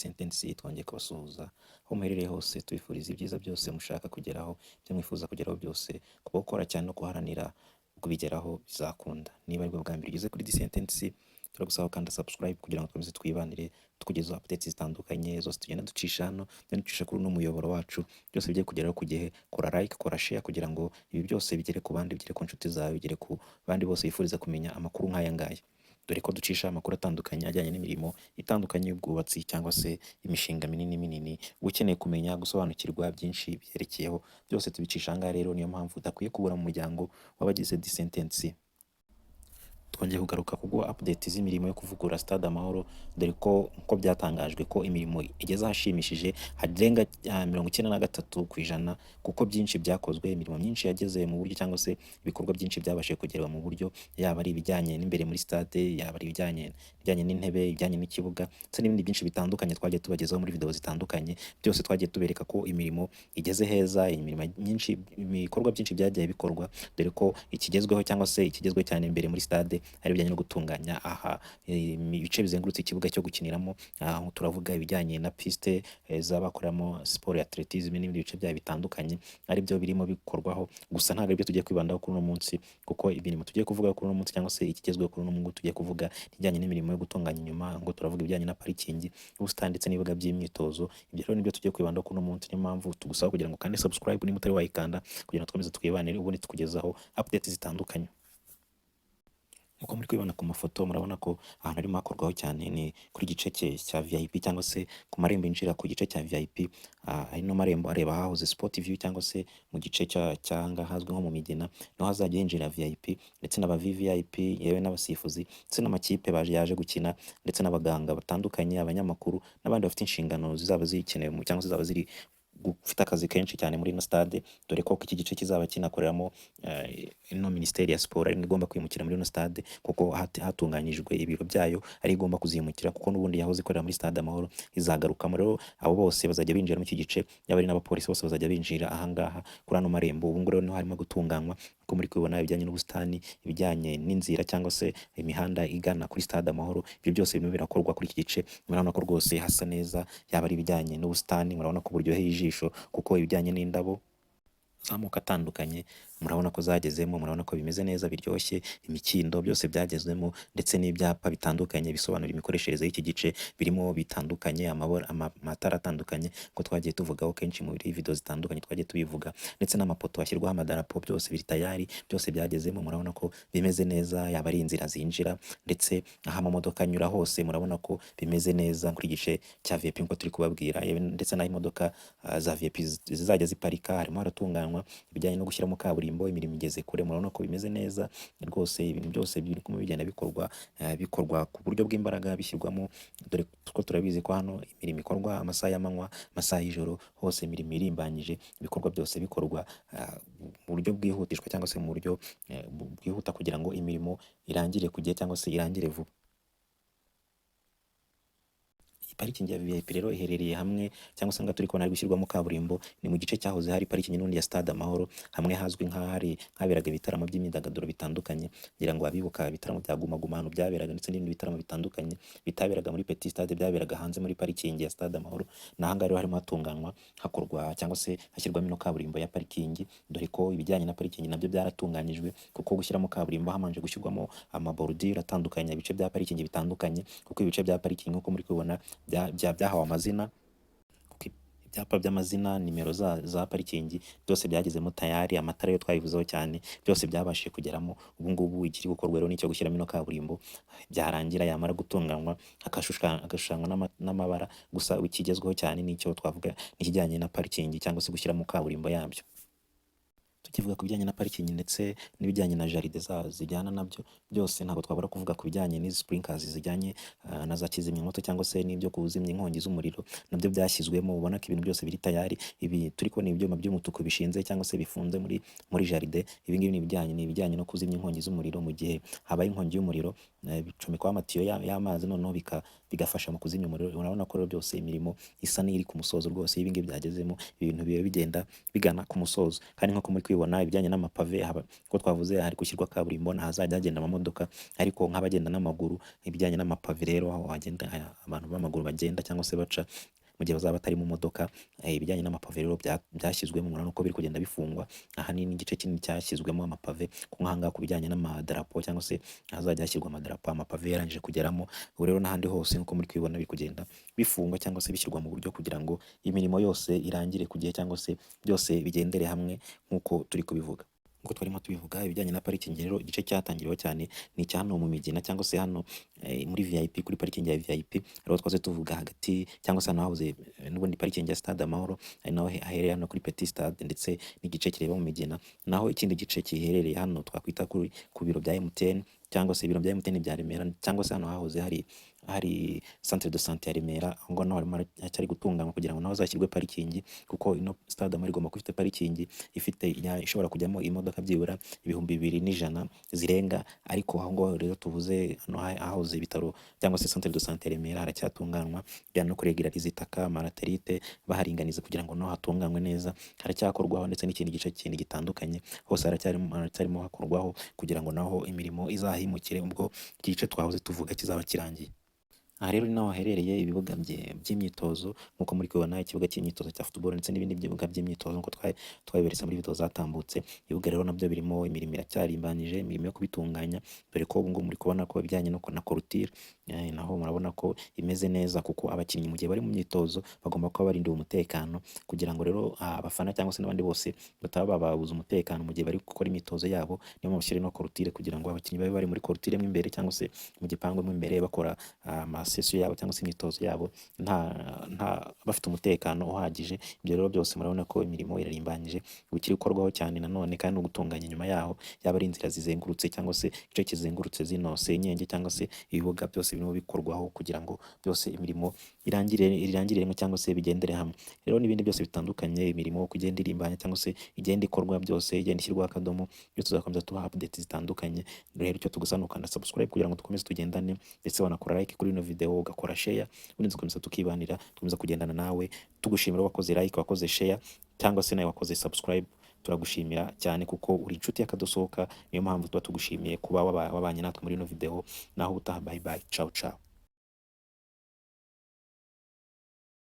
Sentence twongeye kubasuhuza aho muherereye hose, tubifuriza ibyiza byose mushaka kugeraho, ibyo mwifuza kugeraho byose, kuba gukora cyane no guharanira kubigeraho bizakunda. Niba aribwo bwa mbere ugeze kuri Sentence, turagusaba kanda subscribe kugira ngo twemeze twibanire tukugezaho updates zitandukanye zose tugenda ducisha hano, ducisha kuri uno muyoboro wacu, byose bigiye kugeraho ku gihe. Kora like, kora share kugira ngo ibi byose bigere ku bandi, bigere ku nshuti zawe, bigere ku bandi bose bifuriza kumenya amakuru nk'aya ngaya, dore ko ducisha amakuru atandukanye ajyanye n'imirimo itandukanye y'ubwubatsi cyangwa se imishinga minini. Ukeneye kumenya gusobanukirwa byinshi byerekeyeho, byose tubicisha aha ngaha. Rero niyo mpamvu udakwiye kubura mu muryango w'abagize Sentence. Twongeye kugaruka kuguha update z'imirimo yo kuvugurura Stade Amahoro, dore ko uko byatangajwe ko imirimo igeze ahashimishije harenga 93%, kuko byinshi byakozwe, imirimo myinshi yageze mu buryo cyangwa se ibikorwa byinshi byabashije kugerwa mu buryo, yaba ari ibijyanye n'imbere muri stade, yaba ari ibijyanye n'intebe, ibijyanye n'ikibuga ndetse n'ibindi byinshi bitandukanye twagiye tubagezaho muri video zitandukanye. Byose twagiye tubereka ko imirimo igeze heza, imirimo myinshi, ibikorwa byinshi byagiye bikorwa, dore ko ikigezweho cyangwa se ikigezweho cyane imbere muri stade ari ibijyanye no gutunganya ibice bizengurutse ikibuga cyo gukiniramo. Aho turavuga ibijyanye na piste z'abakoramo siporo ya atletism n'ibindi bice byayo bitandukanye, ari byo birimo bikorwaho. Gusa ntabwo aribyo tugiye kwibandaho kuri uno munsi, kuko ibintu tugiye kuvuga kuri uno munsi cyangwa se ikigezweho kuri uno munsi tugiye kuvuga ibijyanye n'imirimo yo gutunganya inyuma, ngo turavuga ibijyanye na parikingi, ubusitani ndetse n'ibibuga by'imyitozo. Ibyo rero nibyo tugiye kwibandaho kuri uno munsi. Niyo mpamvu tugusaba kugira ngo kandi subscribe niba utari wayikanda, kugira ngo twemeze twibanire ubundi tukugezaho updates zitandukanye. Uko muri kwibona ku mafoto, murabona ko ahantu harimo hakorwaho cyane ni kuri gice cya VIP cyangwa se ku marembo yinjira ku gice cya VIP. Ari no marembo areba hahoze Sport View cyangwa se mu gice cyanga hazwi nko mu Migina, niho hazajya hinjira VIP ndetse n'aba VVIP, yewe n'abasifuzi ndetse n'amakipe yaje gukina, ndetse n'abaganga batandukanye, abanyamakuru n'abandi bafite inshingano zizaba zikenewe cyangwa se zaba ziri gufite akazi kenshi cyane muri ino stade, dore ko iki gice kizaba kinakoreramo ino Minisiteri ya Siporo ari igomba kwimukira muri ino stade, kuko hatunganyijwe ibiro byayo ari igomba kuzimukira, kuko n'ubundi yahoze ikorera muri Stade Amahoro izagarukamo. Rero abo bose bazajya binjira muri iki gice, yaba ari n'abapolisi bose bazajya binjira ahangaha kuri ano marembo. Ubu ngubu rero niho harimo gutunganywa, uko muri kubibona, ibijyanye n'ubusitani, ibijyanye n'inzira cyangwa se imihanda igana kuri Stade Amahoro, ibyo byose birimo birakorwa kuri iki gice. Murabona ko rwose hasa neza, yaba ari ibijyanye n'ubusitani, murabona ko buryoheye ijisho, kuko ibijyanye n'indabo z'amoko atandukanye murabona ko zagezemo, murabona ko bimeze neza, biryoshye, imikindo byose byagezwemo, ndetse n'ibyapa bitandukanye bisobanura imikoreshereze y'iki gice birimo bitandukanye, amatara atandukanye ko twagiye tuvugaho kenshi muri video zitandukanye, twagiye tubivuga, ndetse n'amapoto ashyirwaho amadarapo, byose biri tayari, byose byagezemo. Murabona ko bimeze neza, yaba ari inzira zinjira ndetse aho amamodoka anyura hose, murabona ko bimeze neza kuri gice cya VIP nko turi kubabwira, ndetse n'aho imodoka za VIP zizajya ziparika harimo haratunganywa. Ibijyanye no gushyiramo kaburimbo, imirimo igeze kure, murabona ko bimeze neza rwose. Ibintu byose biri kumwe bigenda bikorwa ku buryo bw'imbaraga bishyirwamo, dore ko turabizi ko hano imirimo ikorwa amasaha y'amanywa, amasaha y'ijoro, hose imirimo irimbanyije, ibikorwa byose bikorwa mu buryo bwihutishwa cyangwa se mu buryo bwihuta, kugira ngo imirimo irangire ku gihe cyangwa se irangire vuba. Parikingi ya VIP rero iherereye hamwe, cyangwa se nga turi kubona ari gushyirwamo kaburimbo, ni mu gice cyahoze hari parikingi n'undi ya Stade Amahoro, hamwe hazwi nk'ahaberaga ibitaramo by'imyidagaduro bitandukanye. Ngira ngo abibuka ibitaramo bya Guma Guma hano byaberaga, ndetse n'ibindi bitaramo bitandukanye bitaberaga muri Petit Stade byaberaga hanze muri parikingi ya Stade Amahoro. N'ahangaha rero harimo hatunganywa, hakorwa cyangwa se hashyirwamo ino kaburimbo ya parikingi, dore ko ibijyanye na parikingi nabyo byaratunganyijwe, kuko gushyiramo kaburimbo hamanje gushyirwamo amabordure atandukanye ibice bya parikingi bitandukanye, kuko ibice bya parikingi nk'uko muri kubibona byahawe amazina, ibyapa by'amazina, nimero za parikingi byose byagezemo tayari. Amatara yo twabivuzeho cyane, byose byabashije kugeramo. Ubu ngubu ikiri gukorwa rero nicyo gushyiramo ino kaburimbo, byarangira yamara gutunganywa agashushanywa n'amabara. Gusa ikigezweho cyane nicyo twavuga n'ikijyanye na parikingi cyangwa se gushyiramo kaburimbo yabyo. Tukivuga ku bijyanye na parikingi ndetse n'ibijyanye na jaride zijyana nabyo, byose ntabwo twabura kuvuga ku bijyanye n'izi sprinklers zijyanye na za kizimyamoto cyangwa se n'ibyo kuzimya inkongi z'umuriro, nabyo byashyizwemo. Ubona ko ibintu byose biri tayari. Ibi turi kubona ibyuma by'umutuku bishinze cyangwa se bifunze muri jaride, ibi ngibi ni ibijyanye no kuzimya inkongi z'umuriro mu gihe habaye inkongi y'umuriro. bicomekwaho amatiyo y'amazi noneho bigafasha mu kuzimya umuriro. Urabona ko rero byose imirimo isa n'iri ku musozo rwose. Ibi ngibi byagezemo ibintu biba bigenda bigana ku musozo, kandi nk'uko muri kwibona ibijyanye n'amapave ko twavuze hari gushyirwa kaburimbo ntahazajya hagenda amamodoka, ariko nk'abagenda n'amaguru ibijyanye n'amapave rero aho hagenda abantu b'amaguru bagenda cyangwa se baca mu gihe bazaba batari mu modoka. Ibijyanye n'amapave rero byashyizwemo, murabona uko biri kugenda bifungwa. Ahanini igice kinini cyashyizwemo amapave, ku nk'ahangaha ku bijyanye n'amadarapo cyangwa se ahazajya hashyirwa amadarapo amapave yarangije kugeramo. Ubu rero n'ahandi hose nk'uko muri kwibona biri kugenda bifungwa cyangwa se bishyirwa mu buryo kugira ngo imirimo yose irangire ku gihe cyangwa se byose bigendere hamwe nk'uko turi kubivuga. Nk'uko twarimo tubivuga ibijyanye na parikingi rero, igice cyatangiriweho cyane ni icya hano mu Migina cyangwa se hano muri VIP, kuri parikingi ya VIP ariho twaze tuvuga hagati cyangwa se hano hahoze n'ubundi parikingi ya Stade Amahoro, ari naho haherereye hano kuri Petit Stade ndetse n'igice kireba mu Migina. Naho ikindi gice kiherereye hano twakwita ku biro bya MTN cyangwa se ibiro bya MTN bya Remera, cyangwa se hano hahoze hari centre de santé ya Remera. Aho ngaho harimo hacyari gutunganywa kugira ngo naho hazashyirwe parikingi, kuko ino Stade Amahoro igomba kuba ifite parikingi ishobora kujyamo imodoka byibura 2100 zirenga. Ariko aho ngaho rero tuvuze hano hahoze ibitaro cyangwa se centre de santé ya Remera haracyatunganywa bijyana no kuregulariza itaka malaterite, baharinganiza kugira ngo naho hatunganywe neza. Haracyakorwaho ndetse n'ikindi gice kindi gitandukanye, hose haracyarimo hakorwaho kugira ngo naho imirimo izahimukire ubwo igice twahoze tuvuga kizaba kirangiye. Aha rero ni naho haherereye ibibuga by'imyitozo, nk'uko muri kubibona ikibuga cy'imyitozo cya football ndetse n'ibindi bibuga by'imyitozo nk'uko twabiberetse muri video zatambutse. Ibibuga rero nabyo birimo imirimo iracyarimbanyije, imirimo yo kubitunganya, dore ko ubu ngubu muri kubona ko ibijyanye no na korutire naho murabona ko imeze neza, kuko abakinnyi mu gihe bari mu myitozo bagomba kuba barindiwe umutekano, kugira ngo rero abafana cyangwa se n'abandi bose bataba babuza umutekano mu gihe bari gukora imyitozo yabo. Niyo mpamvu bashyira no korutire kugira ngo abakinnyi babe bari muri korutire mo imbere cyangwa se mu gipangu mo imbere bakora amasesiyo yabo cyangwa se imyitozo yabo bafite umutekano uhagije. Ibyo rero byose murabona ko imirimo irarimbanyije, bikiri gukorwaho cyane nanone kandi no gutunganya inyuma yaho, yaba ari inzira zizengurutse cyangwa se igice kizengurutse zino senyenge cyangwa se ibibuga, byose birimo bikorwaho kugira ngo byose imirimo irangire rimwe cyangwa se bigendere hamwe. Rero n'ibindi byose bitandukanye, imirimo kugenda irimbanya cyangwa se igenda ikorwa, byose igenda ishyirwaho akadomo, byo tuzakomeza tubaha update zitandukanye. Rero icyo tugusaba ni ukanda subscribe kugira ngo dukomeze tugendane, ndetse wanakora like kuri ino video ugakora share, ubundi dukomeza tukibanira, dukomeza kugendana nawe, tugushimira wakoze like, wakoze share cyangwa se nawe wakoze subscribe. Turagushimira cyane kuko uri inshuti y'akadosohoka, niyo mpamvu tuba tugushimiye kuba wabanye natwe muri ino video. Naho utaha, bye bye, ciao ciao.